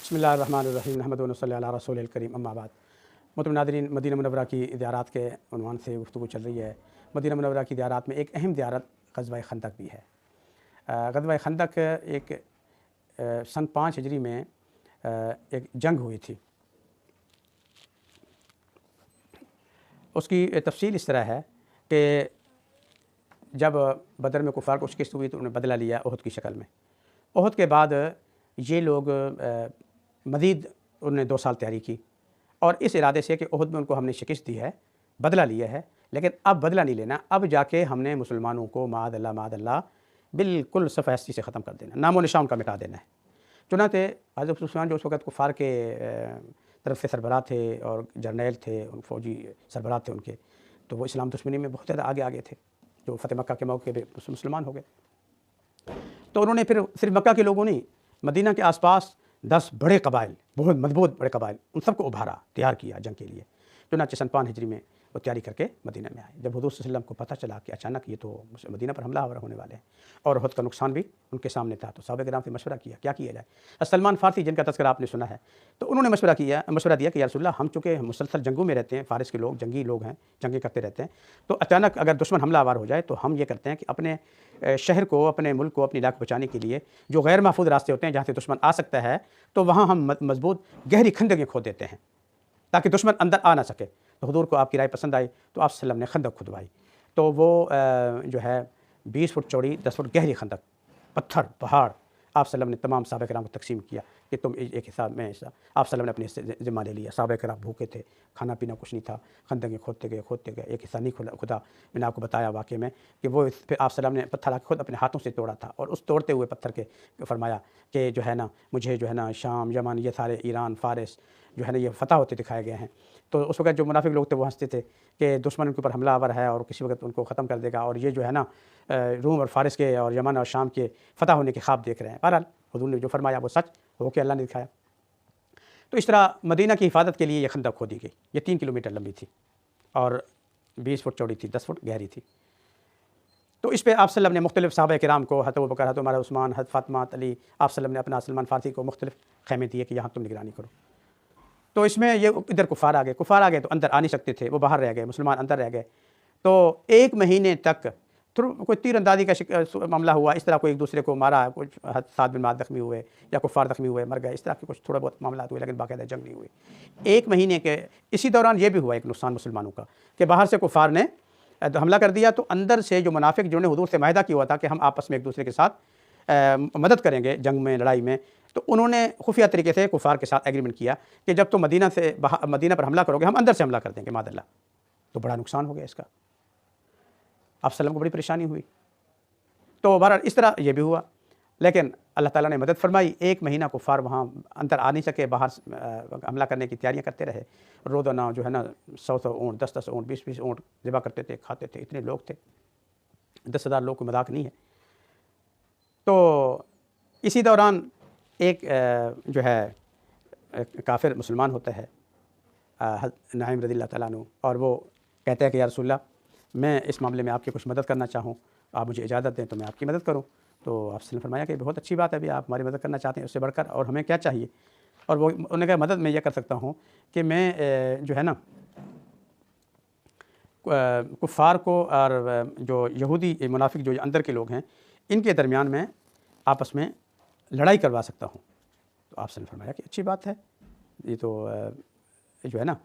बिस्मिल्लाहिर्रहमानिर्रहीम नहमदुहु व नसल्ली अला रसूलिल करीम अम्मा बाद। मोहतरम नाज़रीन, मदीना मुनव्वरा की ज़ियारत के उन्वान से गुफ्तगू चल रही है। मदीना मुनव्वरा की ज़ियारत में एक अहम ज़ियारत ग़ज़वा खंदक भी है। ग़ज़वा खंदक एक सन 5 हिजरी में एक जंग हुई थी। उसकी तफ़सील इस तरह है कि जब बदर में कुफ़ार को शिकस्त हुई तो उन्होंने बदला लिया उहद की शक्ल में। उहद के बाद ये लोग मज़ीद उन्होंने 2 साल तैयारी की और इस इरादे से कि उहद में उनको हमने शिकस्त दी है, बदला लिया है, लेकिन अब बदला नहीं लेना, अब जाके हमने मुसलमानों को माअल्लाह बिल्कुल सफ़हस्ती से ख़त्म कर देना, नामो निशान उनका मिटा देना है। चुनांचे हज़रत उस्मान जो उस वक़्त कुफ़ार के तरफ से सरबराह थे और जर्नैल थे, फ़ौजी सरबराह थे उनके, तो वो इस्लाम दुश्मनी में बहुत ज़्यादा आगे थे, जो फ़तेह मक्का के मौके पे मुसलमान हो गए। तो उन्होंने फिर सिर्फ मक्का के लोगों नहीं, मदीना के आसपास 10 बड़े कबाइल, बहुत मजबूत बड़े कबाइल, उन सबको उभारा, तैयार किया जंग के लिए। चुनांचे सन 5 हिजरी में वो तैयारी करके मदीना में आए। जब हुज़ूर सल्लल्लाहु अलैहि वसल्लम को पता चला कि अचानक ये तो मदीना पर हमला होने वाले हैं और उहद का नुकसान भी उनके सामने था, तो सहाबा किराम से मशवरा किया क्या किया जाए। सलमान फ़ारसी जिनका तज़किरा आपने सुना है, तो उन्होंने मशवरा दिया कि या रसूलल्लाह, हम चूँकि मुसलसल जंगों में रहते हैं, फ़ारिस के लोग जंगी लोग हैं, जंगें करते रहते हैं, तो अचानक अगर दुश्मन हमलावर हो जाए तो हम ये करते हैं कि अपने शहर को, अपने मुल्क को, अपनी इलाके बचाने के लिए जो गैर महफूज़ रास्ते होते हैं जहाँ से दुश्मन आ सकता है, तो वहाँ हम मजबूत गहरी खंदकें खोद देते हैं ताकि दुश्मन अंदर आ ना सके। तो हुज़ूर को आपकी राय पसंद आई तो आप सल्लम ने खंदक खुदवाई। तो वो जो है 20 फुट चौड़ी 10 फुट गहरी खंदक, पत्थर पहाड़, आप सल्लम ने तमाम सहाबा किराम को तकसीम किया कि तुम एक हिसाब में हिस्सा, आप सल्लम ने अपने ज़िम्मा ले लिया। सहाबा किराम भूखे थे, खाना पीना कुछ नहीं था, खंदकें खोदते गए, एक हिस्सा नहीं खुदा। मैंने आपको बताया वाक़े में कि वो फिर आप सल्लम ने पत्थर आके खुद अपने हाथों से तोड़ा था और उस तोड़ते हुए पत्थर के फरमाया कि जो है ना, मुझे जो है ना शाम, यमन, ये सारे ईरान, फ़ारिस जो है ना ये फ़तह होते दिखाए गए हैं। तो उस वक़्त जो मुनाफिक लोग थे वो हँसते थे कि दुश्मन उनके ऊपर हमलावर है और किसी वक़्त उनको ख़त्म कर देगा, और ये जो है ना रूम और फ़ारिस के और यमन और शाम के फ़तह होने के ख़्वाब देख रहे हैं। बहरहाल हुज़ूर ने जो फरमाया वो सच हो के अल्लाह ने दिखाया। तो इस तरह मदीना की हिफाजत के लिए ये खंदक खोदी गई। ये 3 किलोमीटर लंबी थी और 20 फुट चौड़ी थी, 10 फुट गहरी थी। तो इस पे आप सल्लम ने मुख्तलिफ़ सहाबा किराम को, हज़रत अबू बकर, हज़रत उमर, उस्मान, हज़रत फ़ातिमा, अली, आप सल्लम ने अपना सलमान फ़ारसी को मुख्तलिफ़ ख़ैमे दिए कि यहाँ तुम निगरानी करो। तो इसमें ये इधर कुफ़ार आ गए तो अंदर आ नहीं सकते थे, वो बाहर रह गए, मुसलमान अंदर रह गए। तो 1 महीने तक कोई तीरंदाजी का मामला हुआ, इस तरह कोई एक दूसरे को मारा, कुछ साद बिन माद ज़ख्मी हुए या कुफ़ार ज़ख्मी हुए, मर गए, इस तरह के कुछ थोड़ा बहुत मामला हुए, लेकिन बाकायदा जंग नहीं हुई 1 महीने के। इसी दौरान ये भी हुआ एक नुकसान मुसलमानों का कि बाहर से कुफ़ार ने हमला कर दिया, तो अंदर से जो मुनाफिक जिन्होंने हुज़ूर से माहिदा किया हुआ था कि हम आपस में एक दूसरे के साथ मदद करेंगे जंग में, लड़ाई में, तो उन्होंने खुफिया तरीके से कुफ़ार के साथ एग्रीमेंट किया कि जब तुम मदीना पर हमला करोगे हम अंदर से हमला कर देंगे मादल्ला। तो बड़ा नुकसान हो गया इसका, आप सल्लम को बड़ी परेशानी हुई। तो बहरहाल इस तरह यह भी हुआ, लेकिन अल्लाह ताला ने मदद फरमाई। 1 महीना कुफ़ार वहाँ अंदर आ नहीं सके, बाहर हमला करने की तैयारियां करते रहे। रोज़ाना जो है ना 100 ऊँट, 10 ऊँट, 20 ऊँट ज़िबा करते थे, खाते थे, इतने लोग थे, 10,000 लोग को मजाक नहीं है। तो इसी दौरान एक जो है काफिर मुसलमान होता है, नाइम रज़ियल्लाहु ताला अन्हु, और वो कहते हैं कि या रसूलल्लाह, मैं इस मामले में आपकी कुछ मदद करना चाहूँ, आप मुझे इजाज़त दें तो मैं आपकी मदद करूँ। तो आपने फरमाया कि बहुत अच्छी बात है, अभी आप हमारी मदद करना चाहते हैं, उससे बढ़कर और हमें क्या चाहिए। और वो उन्होंने कहा मदद मैं ये कर सकता हूँ कि मैं जो है ना कुफ़ार को और जो यहूदी मुनाफिक जो अंदर के लोग हैं इनके दरमियान में आपस में लड़ाई करवा सकता हूँ। तो आपने फरमाया कि अच्छी बात है, ये तो जो है ना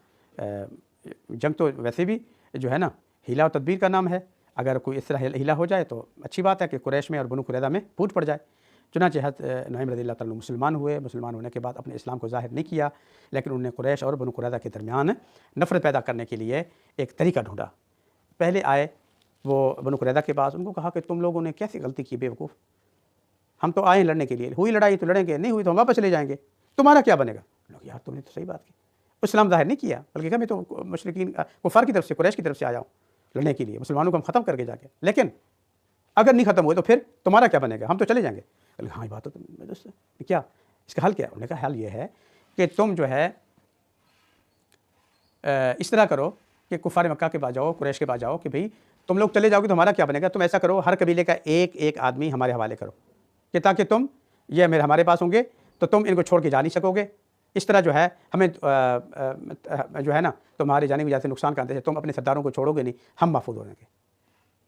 जंग तो वैसे भी जो है ना हीला और तदबीर का नाम है, अगर कोई इस तरह हीला हो जाए तो अच्छी बात है कि कुरैश में और बनु कुरैज़ा में फूट पड़ जाए। चुनांचे हज़रत नाइम रज़ियल्लाहु ताला अन्हु मुसलमान हुए। मुसलमान होने के बाद अपने इस्लाम को ज़ाहिर नहीं किया, लेकिन उन्होंने कुरैश और बनु कुरैज़ा के दरमियान नफ़रत पैदा करने के लिए एक तरीका ढूंढा। पहले आए वो बनु कुरैज़ा के पास, उनको कहा कि तुम लोगों ने कैसी गलती की बेवकूफ़, हम तो आए हैं लड़ने के लिए, हुई लड़ाई तो लड़ेंगे, नहीं हुई तो हम वापस चले जाएंगे, तुम्हारा क्या बनेगा। लोग यार तुमने तो सही बात की, इस्लाम ज़ाहिर नहीं किया, बल्कि कहा मैं तो मुशरिकीन कुफ़ार की तरफ से, कुरैश की तरफ से आया हूँ लड़ने के लिए, मुसलमानों को हम ख़त्म करके जाके, लेकिन अगर नहीं ख़त्म हुए तो फिर तुम्हारा क्या बनेगा, हम तो चले जाएंगे। हाँ ये बात तो क्या, इसका हल क्या। उन्होंने कहा हल ये है कि तुम जो है इस तरह करो कि कुफ़ार मक्का के पास जाओ, कुरैश के पास जाओ कि भाई तुम लोग चले जाओगे तो हमारा क्या बनेगा। तुम ऐसा करो, हर कबीले का एक एक आदमी हमारे हवाले करो कि ताकि तुम ये मेरे हमारे पास होंगे तो तुम इनको छोड़ के जा नहीं सकोगे। इस तरह जो है हमें जो है ना तुम्हारे जाने की वजह से नुकसान करते थे, तुम अपने सरदारों को छोड़ोगे नहीं, हम महफूज हो जाएंगे।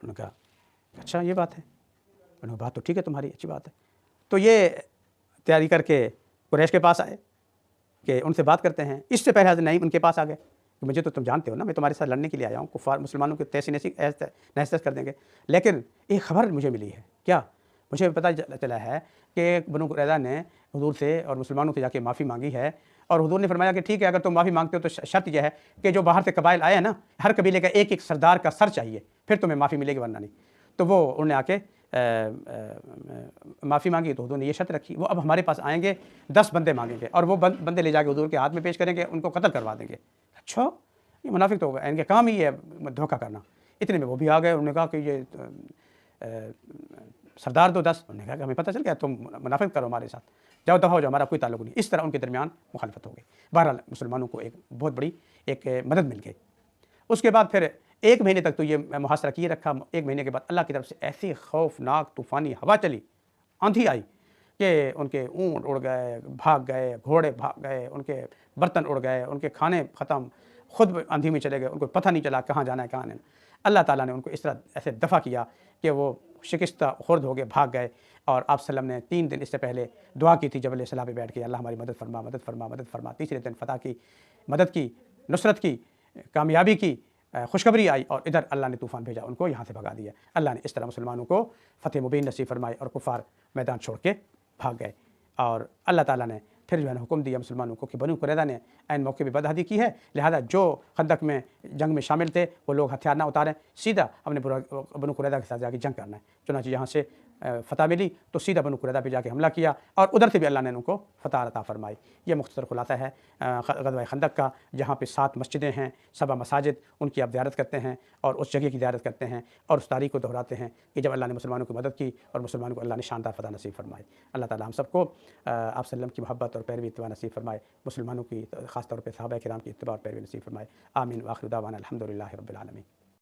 उन्होंने कहा अच्छा ये बात है। उन्होंने बात तो ठीक है तुम्हारी, अच्छी बात है। तो ये तैयारी करके कुरैश के पास आए कि उनसे बात करते हैं। इससे पहले हज़रत नईम उनके पास आ गए कि मुझे तो तुम जानते हो ना, मैं तुम्हारे साथ लड़ने के लिए आया हूँ, कुफ़ार मुसलमानों को तैसी नहस कर देंगे। लेकिन एक खबर मुझे मिली है। क्या? मुझे पता चला है कि बनु कुरैज़ा ने हुज़ूर से और मुसलमानों से जाके माफ़ी मांगी है, और हुज़ूर ने फरमाया कि ठीक है, अगर तुम माफ़ी मांगते हो तो शर्त यह है कि जो बाहर से कबाइल आए हैं ना, हर कबीले का एक एक सरदार का सर चाहिए, फिर तुम्हें माफ़ी मिलेगी, वरना नहीं। तो वो उन्होंने आके माफ़ी मांगी, तो हुज़ूर ने ये शर्त रखी, वो अब हमारे पास आएंगे, 10 बंदे मांगेंगे और वो बंदे ले जाके हुज़ूर के हाथ में पेश करेंगे, उनको कत्ल करवा देंगे। अच्छा, ये मुनाफिक तो इनके काम ही है धोखा करना। इतने में वो भी आ गए। उन्होंने कहा कि ये सरदार दो 10। उन्होंने कहा कि हमें पता चल गया तुम मुनाफिक करो हमारे साथ, जाओ दफा हो जाओ, हमारा कोई ताल्लुक नहीं। इस तरह उनके दरमियान मुखालफत हो गई। बहरहाल मुसलमानों को एक बहुत बड़ी एक मदद मिल गई। उसके बाद फिर 1 महीने तक तो ये मुहासरा किए रखा। 1 महीने के बाद अल्लाह की तरफ से ऐसी खौफनाक तूफ़ानी हवा चली, आंधी आई कि उनके ऊँट उड़ गए, भाग गए, घोड़े भाग गए, उनके बर्तन उड़ गए, उनके खाने ख़त्म, खुद आंधी में चले गए, उनको पता नहीं चला कहाँ जाना है कहाँ नहीं। अल्लाह ताला ने उनको इस तरह ऐसे दफ़ा किया कि वो शिकस्ता खुर्द हो गए, भाग गए। और आप सल्लम ने 3 दिन इससे पहले दुआ की थी जबल सलाह पे बैठ के, अल्लाह हमारी मदद फरमा, मदद फरमा, मदद फरमा। तीसरे दिन फ़तह की, मदद की, नुसरत की, कामयाबी की खुशखबरी आई, और इधर अल्लाह ने तूफ़ान भेजा, उनको यहाँ से भगा दिया। अल्लाह ने इस तरह मुसलमानों को फ़तेह मुबीन नसीब फरमाई और कुफ़ार मैदान छोड़ के भाग गए। और अल्लाह ताला ने फिर जो है ना हुक्म दिया मुसलमानों को कि बनु कुरैज़ा ने ऐन मौके पर बदहदी की है, लिहाजा जो खंदक में जंग में शामिल थे वो लोग हथियार ना उतारें, सीधा अपने बनु कुरैज़ा के साथ जाके जंग करना है। चुनांचे यहाँ से फ़तह मिली तो सीधा बनु कुरैज़ा पे जाके हमला किया, और उधर से भी अल्लाह ने उनको फ़तह अता फरमाई। ये मुख्तसर खुलासा है ग़ज़वा खंदक का, जहाँ पे 7 मस्जिदें हैं, 7 मसाजिद, उनकी आप ज़ियारत करते हैं और उस जगह की ज़ियारत करते हैं और उस तारीख़ को दोहराते हैं कि जब अल्लाह ने मुसलमानों की मदद की और मुसलमानों को अल्लाह ने शानदार फ़तह नसीब फरमाई। अल्लाह ताला हम सबको आप सल्लम की मोहब्बत और पैरवी इत्तिबा नसीब फरमाए, मुसलमानों की ख़ास तौर पर सहाबा किराम की इत्तिबा और पैरवी नसीब फरमाए। आमीन। व आखिर दावाना अल्हम्दुलिल्लाहि रब्बिल आलमीन।